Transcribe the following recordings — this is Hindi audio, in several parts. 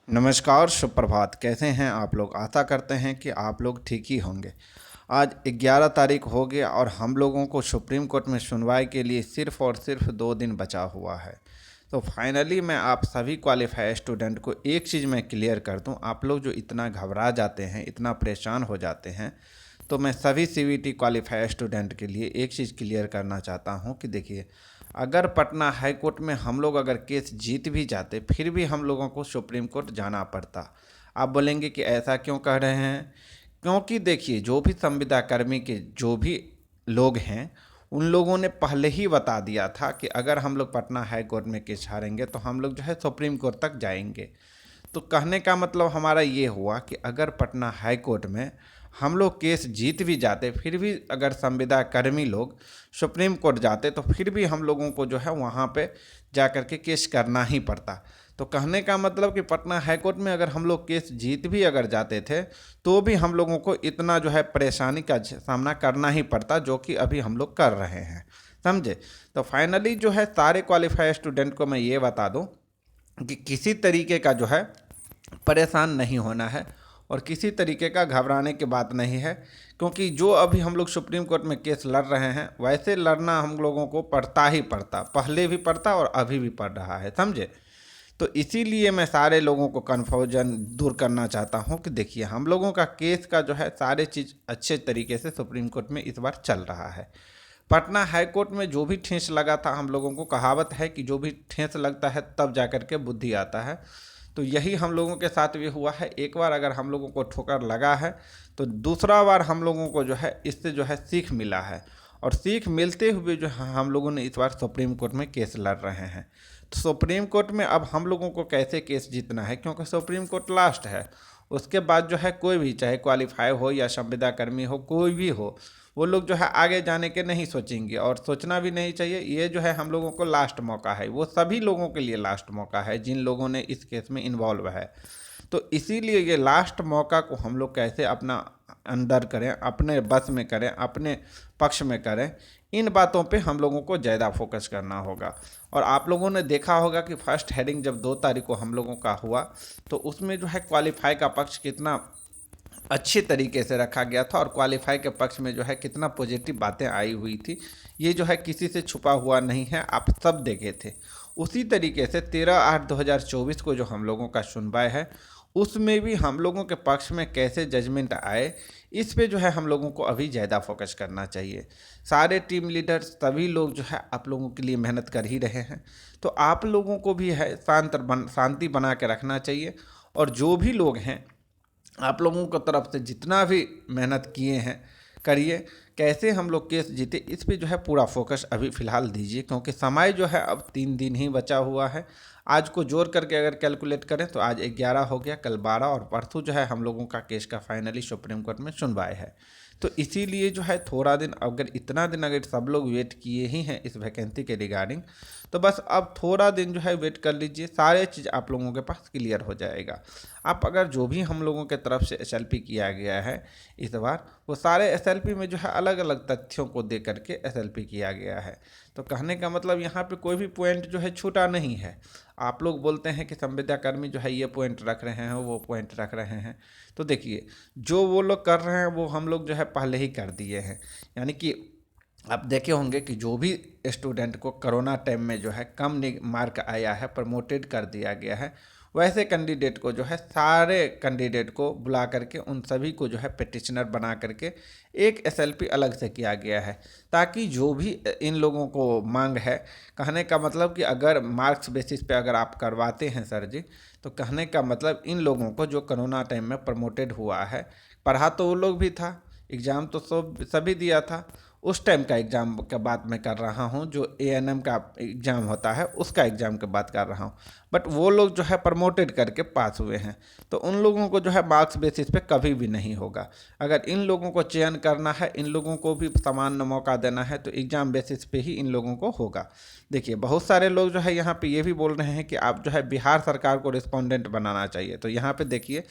नमस्कार, सुप्रभात। कैसे हैं आप लोग? आशा करते हैं कि आप लोग ठीक ही होंगे। आज 11 तारीख हो गया और हम लोगों को सुप्रीम कोर्ट में सुनवाई के लिए सिर्फ और सिर्फ 2 दिन बचा हुआ है। तो फाइनली मैं आप सभी क्वालिफाई स्टूडेंट को एक चीज़ मैं क्लियर कर दूं। आप लोग जो इतना घबरा जाते हैं, इतना परेशान हो जाते हैं, तो मैं सभी सीवीटी क्वालिफाई स्टूडेंट के लिए एक चीज़ क्लियर करना चाहता हूं कि देखिए, अगर पटना हाई कोर्ट में हम लोग अगर केस जीत भी जाते, फिर भी हम लोगों को सुप्रीम कोर्ट जाना पड़ता। आप बोलेंगे कि ऐसा क्यों कह रहे हैं? क्योंकि देखिए, जो भी संविदा कर्मी के जो भी लोग हैं, उन लोगों ने पहले ही बता दिया था कि अगर हम लोग पटना हाई कोर्ट में केस हारेंगे तो हम लोग जो है सुप्रीम कोर्ट तक जाएंगे। तो कहने का मतलब हमारा ये हुआ कि अगर पटना हाई कोर्ट में हम लोग केस जीत भी जाते, फिर भी अगर संविदा कर्मी लोग सुप्रीम कोर्ट जाते, तो फिर भी हम लोगों को जो है वहाँ पे जा कर के केस करना ही पड़ता। तो कहने का मतलब कि पटना हाई कोर्ट में अगर हम लोग केस जीत भी अगर जाते थे, तो भी हम लोगों को इतना जो है परेशानी का सामना करना ही पड़ता, जो कि अभी हम लोग कर रहे हैं। समझे? तो फाइनली जो है सारे क्वालिफाई स्टूडेंट को मैं ये बता दूं कि किसी तरीके का जो है परेशान नहीं होना है और किसी तरीके का घबराने की बात नहीं है, क्योंकि जो अभी हम लोग सुप्रीम कोर्ट में केस लड़ रहे हैं, वैसे लड़ना हम लोगों को पड़ता ही पड़ता, पहले भी पड़ता और अभी भी पड़ रहा है। समझे? तो इसीलिए मैं सारे लोगों को कन्फ्यूजन दूर करना चाहता हूं कि देखिए, हम लोगों का केस का जो है सारे चीज़ अच्छे तरीके से सुप्रीम कोर्ट में इस बार चल रहा है। पटना हाई कोर्ट में जो भी ठेस लगा था, हम लोगों को कहावत है कि जो भी ठेस लगता है तब जा कर के बुद्धि आता है। तो यही हम लोगों के साथ भी हुआ है। एक बार अगर हम लोगों को ठोकर लगा है, तो दूसरा बार हम लोगों को जो है इससे जो है सीख मिला है, और सीख मिलते हुए जो है हम लोगों ने इस बार सुप्रीम कोर्ट में केस लड़ रहे हैं। तो सुप्रीम कोर्ट में अब हम लोगों को कैसे केस जीतना है, क्योंकि सुप्रीम कोर्ट लास्ट है। उसके बाद जो है कोई भी, चाहे क्वालिफाई हो या संविदा कर्मी हो, कोई भी हो, वो लोग जो है आगे जाने के नहीं सोचेंगे और सोचना भी नहीं चाहिए। ये जो है हम लोगों को लास्ट मौका है, वो सभी लोगों के लिए लास्ट मौका है जिन लोगों ने इस केस में इन्वॉल्व है। तो इसीलिए ये लास्ट मौका को हम लोग कैसे अपना अंदर करें, अपने बस में करें, अपने पक्ष में करें, इन बातों पे हम लोगों को ज़्यादा फोकस करना होगा। और आप लोगों ने देखा होगा कि फर्स्ट हेडिंग जब 2 तारीख को हम लोगों का हुआ, तो उसमें जो है क्वालिफाई का पक्ष कितना अच्छे तरीके से रखा गया था और क्वालिफाई के पक्ष में जो है कितना पॉजिटिव बातें आई हुई थी। ये जो है किसी से छुपा हुआ नहीं है, आप सब देखे थे। उसी तरीके से 13/8/2024 को जो हम लोगों का सुनवाई है, उसमें भी हम लोगों के पक्ष में कैसे जजमेंट आए, इस पे जो है हम लोगों को अभी ज़्यादा फोकस करना चाहिए। सारे टीम लीडर्स, सभी लोग जो है आप लोगों के लिए मेहनत कर ही रहे हैं। तो आप लोगों को भी है शांति बना के रखना चाहिए। और जो भी लोग हैं, आप लोगों को तरफ से जितना भी मेहनत किए हैं, करिए। कैसे हम लोग केस जीते, इस पे जो है पूरा फोकस अभी फ़िलहाल दीजिए, क्योंकि समय जो है अब 3 दिन ही बचा हुआ है। आज को जोड़ करके अगर कैलकुलेट करें तो आज 11 हो गया, कल 12, और परसों जो है हम लोगों का केस का फाइनली सुप्रीम कोर्ट में सुनवाई है। तो इसीलिए जो है थोड़ा दिन, अगर इतना दिन अगर सब लोग वेट किए ही हैं इस वैकेंसी के रिगार्डिंग, तो बस अब थोड़ा दिन जो है वेट कर लीजिए, सारे चीज़ आप लोगों के पास क्लियर हो जाएगा। आप अगर जो भी हम लोगों के तरफ से एसएलपी किया गया है इस बार, वो सारे एसएलपी में जो है अलग अलग तथ्यों को दे करके एसएलपी किया गया है। तो कहने का मतलब यहाँ पे कोई भी पॉइंट जो है छूटा नहीं है। आप लोग बोलते हैं कि संविदा कर्मी जो है ये पॉइंट रख रहे हैं, वो पॉइंट रख रहे हैं, तो देखिए, जो वो लोग कर रहे हैं वो हम लोग जो है पहले ही कर दिए हैं। यानी कि आप देखे होंगे कि जो भी स्टूडेंट को कोरोना टाइम में जो है कम मार्क आया है, प्रमोटेड कर दिया गया है, वैसे कैंडिडेट को जो है सारे कैंडिडेट को बुला करके उन सभी को जो है पिटिशनर बना करके एक एसएलपी अलग से किया गया है, ताकि जो भी इन लोगों को मांग है, कहने का मतलब कि अगर मार्क्स बेसिस पे अगर आप करवाते हैं सर जी, तो कहने का मतलब इन लोगों को जो कोरोना टाइम में प्रमोटेड हुआ है, पढ़ा तो वो लोग भी था, एग्ज़ाम तो सब सभी दिया था, उस टाइम का एग्ज़ाम का बात मैं कर रहा हूँ, जो एएनएम का एग्ज़ाम होता है उसका एग्ज़ाम की बात कर रहा हूँ। बट वो लोग जो है प्रमोटेड करके पास हुए हैं, तो उन लोगों को जो है मार्क्स बेसिस पे कभी भी नहीं होगा। अगर इन लोगों को चयन करना है, इन लोगों को भी समान मौका देना है, तो एग्ज़ाम बेसिस पे ही इन लोगों को होगा। देखिए, बहुत सारे लोग जो है यहाँ पे ये भी बोल रहे हैं कि आप जो है बिहार सरकार को रिस्पोंडेंट बनाना चाहिए। तो यहाँ पे देखिए,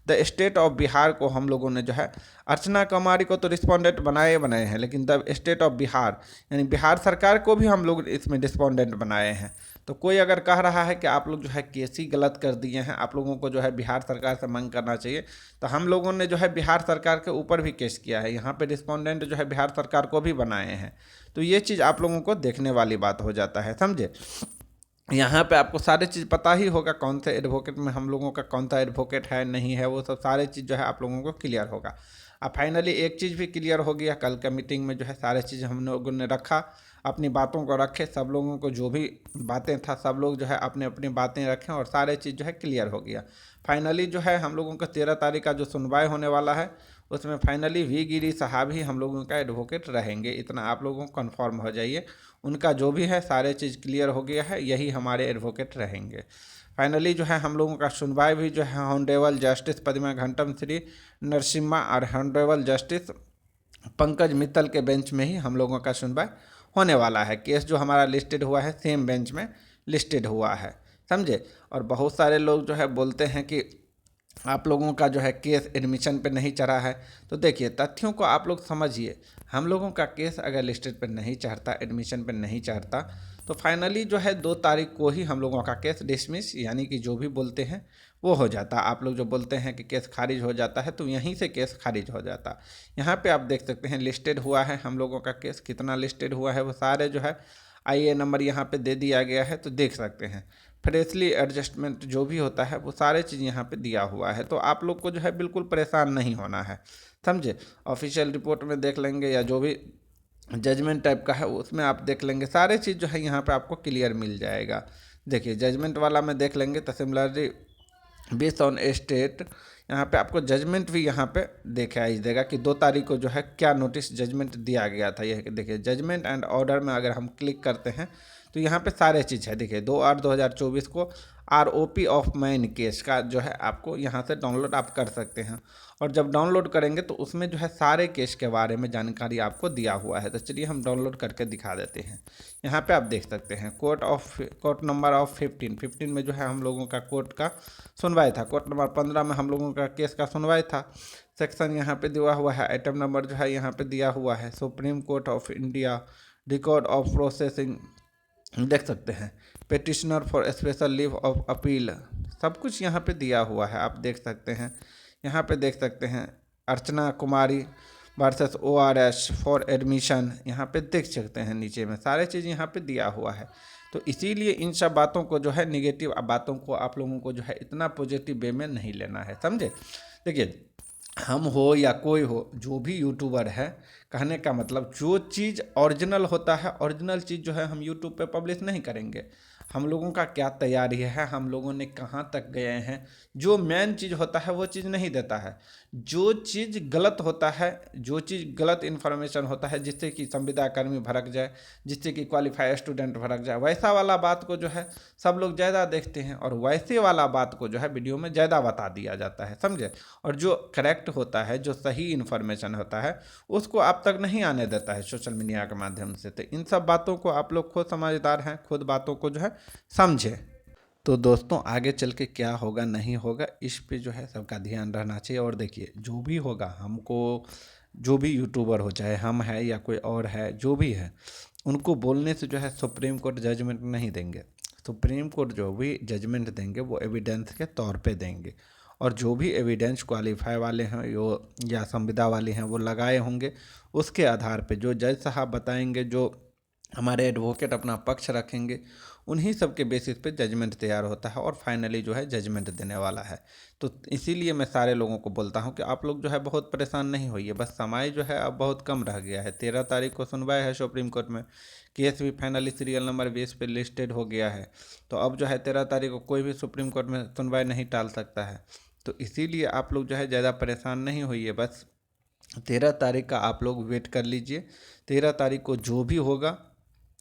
द स्टेट ऑफ बिहार को हम लोगों ने जो है, अर्चना कुमारी को तो रिस्पोंडेंट बनाए हैं, लेकिन द स्टेट ऑफ बिहार यानी बिहार सरकार को भी हम लोग इसमें रिस्पोंडेंट बनाए हैं। तो कोई अगर कह रहा है कि आप लोग जो है केस ही गलत कर दिए हैं, आप लोगों को जो है बिहार सरकार से मांग करना चाहिए, तो हम लोगों ने जो है बिहार सरकार के ऊपर भी केस किया है, यहाँ पे रिस्पोंडेंट जो है बिहार सरकार को भी बनाए हैं। तो ये चीज़ आप लोगों को देखने वाली बात हो जाता है, समझे। यहाँ पे आपको सारी चीज़ पता ही होगा, कौन से एडवोकेट में हम लोगों का कौन सा एडवोकेट है नहीं है, वो सब सारे चीज़ जो है आप लोगों को क्लियर होगा। अब फाइनली एक चीज़ भी क्लियर हो गया, कल का मीटिंग में जो है सारे चीज़ हम लोगों ने रखा, अपनी बातों को रखे, सब लोगों को जो भी बातें था सब लोग जो है अपने अपनी बातें रखें और सारे चीज़ जो है क्लियर हो गया। फाइनली जो है हम लोगों का 13 तारीख का जो सुनवाई होने वाला है, उसमें फाइनली वी गिरी साहब ही हम लोगों का एडवोकेट रहेंगे, इतना आप लोगों को कन्फर्म हो जाइए। उनका जो भी है सारे चीज़ क्लियर हो गया है, यही हमारे एडवोकेट रहेंगे। फाइनली जो है हम लोगों का सुनवाई भी जो है ऑनरेबल जस्टिस पद्मा घंटम श्री नरसिम्हा और ऑनरेबल जस्टिस पंकज मित्तल के बेंच में ही हम लोगों का सुनवाई होने वाला है। केस जो हमारा लिस्टेड हुआ है सेम बेंच में लिस्टेड हुआ है, समझे। और बहुत सारे लोग जो है बोलते हैं कि आप लोगों का जो है केस एडमिशन पे नहीं चढ़ा है, तो देखिए तथ्यों को आप लोग समझिए। हम लोगों का केस अगर लिस्टेड पे नहीं चढ़ता, एडमिशन पे नहीं चढ़ता, तो फाइनली जो है 2 तारीख को ही हम लोगों का केस डिसमिस, यानी कि जो भी बोलते हैं वो हो जाता। आप लोग जो बोलते हैं कि केस खारिज हो जाता है, तो यहीं से केस खारिज हो जाता। यहाँ पे आप देख सकते हैं लिस्टेड हुआ है हम लोगों का केस, कितना लिस्टेड हुआ है वो सारे जो है आईए नंबर यहाँ पे दे दिया गया है, तो देख सकते हैं। फ्रेशली एडजस्टमेंट जो भी होता है वो सारे चीज़ यहाँ पे दिया हुआ है, तो आप लोग को जो है बिल्कुल परेशान नहीं होना है, समझे। ऑफिशियल रिपोर्ट में देख लेंगे या जो भी जजमेंट टाइप का है उसमें आप देख लेंगे, सारे चीज़ जो है यहाँ पे आपको क्लियर मिल जाएगा। देखिए जजमेंट वाला में देख लेंगे तो सिमिलरली बेस्ड ऑन स्टेट, यहाँ पे आपको जजमेंट भी यहाँ पे दिखाई देगा कि 2 तारीख को जो है क्या नोटिस जजमेंट दिया गया था। यह देखिए जजमेंट एंड ऑर्डर में अगर हम क्लिक करते हैं तो यहाँ पे सारे चीज़ है। देखिए 2/8/2024 को आरओपी ऑफ मैन केस का जो है आपको यहाँ से डाउनलोड आप कर सकते हैं, और जब डाउनलोड करेंगे तो उसमें जो है सारे केस के बारे में जानकारी आपको दिया हुआ है। तो चलिए हम डाउनलोड करके दिखा देते हैं। यहाँ पे आप देख सकते हैं कोर्ट नंबर ऑफ 15 में जो है हम लोगों का कोर्ट का सुनवाई था। कोर्ट नंबर 15 में हम लोगों का केस का सुनवाई था। सेक्शन यहाँ पे दिया हुआ है, आइटम नंबर जो है यहाँ पे दिया हुआ है, supreme court of India record of processing देख सकते हैं, petitioner for special leave of appeal, सब कुछ यहाँ पे दिया हुआ है, आप देख सकते हैं। यहाँ पे देख सकते हैं Archana Kumari versus ORS for admission, यहाँ पे देख सकते हैं नीचे में सारे चीज़ यहाँ पे दिया हुआ है। तो इसीलिए इन सब बातों को जो है निगेटिव बातों को आप लोगों को जो है इतना पॉजिटिव वे में नहीं लेना है, समझे। देखिए हम हो या कोई हो, जो भी यूट्यूबर है, कहने का मतलब जो चीज़ ओरिजिनल होता है, ओरिजिनल चीज़ जो है हम यूट्यूब पे पब्लिश नहीं करेंगे। हम लोगों का क्या तैयारी है, हम लोगों ने कहाँ तक गए हैं, जो मेन चीज़ होता है वो चीज़ नहीं देता है। जो चीज़ गलत होता है, जो चीज़ गलत इन्फॉर्मेशन होता है, जिससे कि संविदा कर्मी भड़क जाए, जिससे कि क्वालिफाई स्टूडेंट भड़क जाए, वैसा वाला बात को जो है सब लोग ज़्यादा देखते हैं, और वैसे वाला बात को जो है वीडियो में ज़्यादा बता दिया जाता है, समझे। और जो करेक्ट होता है, जो सही इन्फॉर्मेशन होता है, उसको आप तक नहीं आने देता है सोशल मीडिया के माध्यम से। तो इन सब बातों को आप लोग खुद समझदार हैं, खुद बातों को जो है समझे। तो दोस्तों आगे चल के क्या होगा नहीं होगा इस पे जो है सबका ध्यान रहना चाहिए। और देखिए जो भी होगा, हमको जो भी यूट्यूबर हो, चाहे हम है या कोई और है, जो भी है, उनको बोलने से जो है सुप्रीम कोर्ट जजमेंट नहीं देंगे। सुप्रीम कोर्ट जो भी जजमेंट देंगे वो एविडेंस के तौर पे देंगे, और जो भी एविडेंस क्वालिफाई वाले हैं या संविदा वाले हैं वो लगाए होंगे, उसके आधार पे जो जज साहब बताएंगे, जो हमारे एडवोकेट अपना पक्ष रखेंगे, उन्हीं सब के बेसिस पे जजमेंट तैयार होता है और फाइनली जो है जजमेंट देने वाला है। तो इसीलिए मैं सारे लोगों को बोलता हूँ कि आप लोग जो है बहुत परेशान नहीं होइए, बस समय जो है अब बहुत कम रह गया है। 13 तारीख को सुनवाई है सुप्रीम कोर्ट में, केस भी फाइनली सीरियल नंबर 20 पे लिस्टेड हो गया है। तो अब जो है 13 तारीख को कोई भी सुप्रीम कोर्ट में सुनवाई नहीं टाल सकता है। तो इसीलिए आप लोग जो है ज़्यादा परेशान नहीं होइए, बस 13 तारीख का आप लोग वेट कर लीजिए। 13 तारीख को जो भी होगा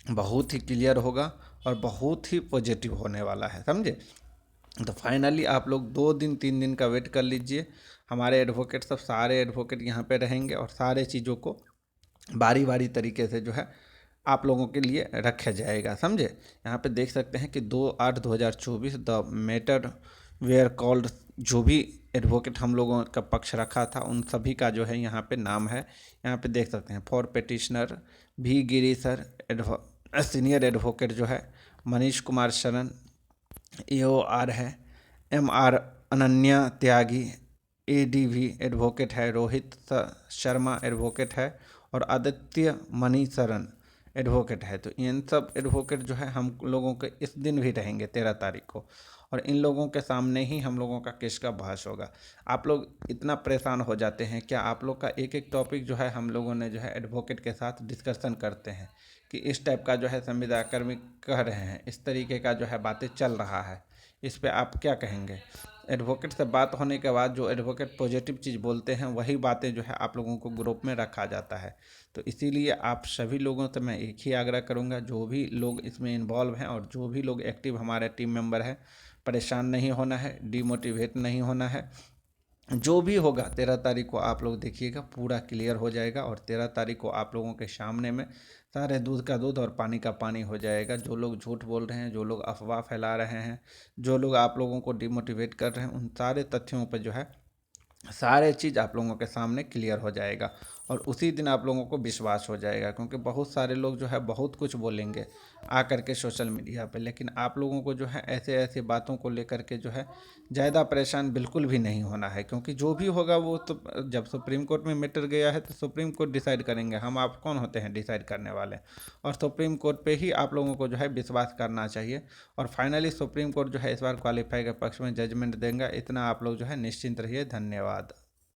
बहुत ही क्लियर होगा और बहुत ही पॉजिटिव होने वाला है, समझे। तो फाइनली आप लोग 2-3 दिन का वेट कर लीजिए। हमारे एडवोकेट सब सारे एडवोकेट यहाँ पे रहेंगे और सारे चीज़ों को बारी बारी तरीके से जो है आप लोगों के लिए रखा जाएगा, समझे। यहाँ पे देख सकते हैं कि 2/8/2024 द मैटर वेयर कॉल्ड, जो भी एडवोकेट हम लोगों का पक्ष रखा था उन सभी का जो है यहाँ पे नाम है। यहाँ पे देख सकते हैं फॉर पेटिशनर भी गिरी सर सीनियर एडवोकेट जो है मनीष कुमार शरण EOR है, MR अनन्या त्यागी ADV एडवोकेट है, रोहित शर्मा एडवोकेट है और आदित्य मणिशरण एडवोकेट है। तो इन सब एडवोकेट जो है हम लोगों के इस दिन भी रहेंगे 13 तारीख को, और इन लोगों के सामने ही हम लोगों का केस का बहस होगा। आप लोग इतना परेशान हो जाते हैं क्या? आप लोग का एक एक टॉपिक जो है हम लोगों ने जो है एडवोकेट के साथ डिस्कशन करते हैं कि इस टाइप का जो है संविदा कर्मी कह रहे हैं, इस तरीके का जो है बातें चल रहा है, इस पे आप क्या कहेंगे? एडवोकेट से बात होने के बाद जो एडवोकेट पॉजिटिव चीज़ बोलते हैं वही बातें जो है आप लोगों को ग्रुप में रखा जाता है। तो इसीलिए आप सभी लोगों से मैं एक ही आग्रह करूंगा, जो भी लोग इसमें इन्वॉल्व हैं और जो भी लोग एक्टिव हमारे टीम मेंबर हैं, परेशान नहीं होना है, डिमोटिवेट नहीं होना है। जो भी होगा 13 तारीख को आप लोग देखिएगा पूरा क्लियर हो जाएगा, और 13 तारीख को आप लोगों के सामने में सारे दूध का दूध और पानी का पानी हो जाएगा। जो लोग झूठ बोल रहे हैं, जो लोग अफवाह फैला रहे हैं, जो लोग आप लोगों को डिमोटिवेट कर रहे हैं, उन सारे तथ्यों पर जो है सारे चीज़ आप लोगों के सामने क्लियर हो जाएगा, और उसी दिन आप लोगों को विश्वास हो जाएगा। क्योंकि बहुत सारे लोग जो है बहुत कुछ बोलेंगे आकर के सोशल मीडिया पे, लेकिन आप लोगों को जो है ऐसे ऐसे बातों को लेकर के जो है ज़्यादा परेशान बिल्कुल भी नहीं होना है। क्योंकि जो भी होगा वो तो जब सुप्रीम कोर्ट में मैटर गया है तो सुप्रीम कोर्ट डिसाइड करेंगे, हम आप कौन होते हैं डिसाइड करने वाले। और सुप्रीम कोर्ट पे ही आप लोगों को जो है विश्वास करना चाहिए, और फाइनली सुप्रीम कोर्ट जो है इस बार क्वालिफाई के पक्ष में जजमेंट देंगे, इतना आप लोग जो है निश्चिंत रहिए। धन्यवाद।